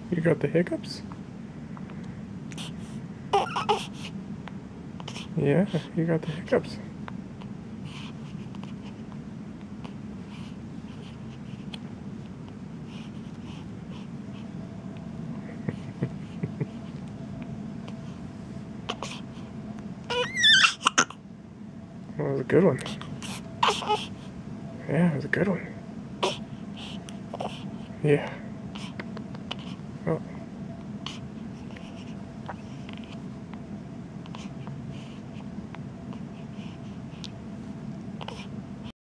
You got the hiccups? Yeah, you got the hiccups. That was a good one. Yeah, it was a good one. Yeah. Oh.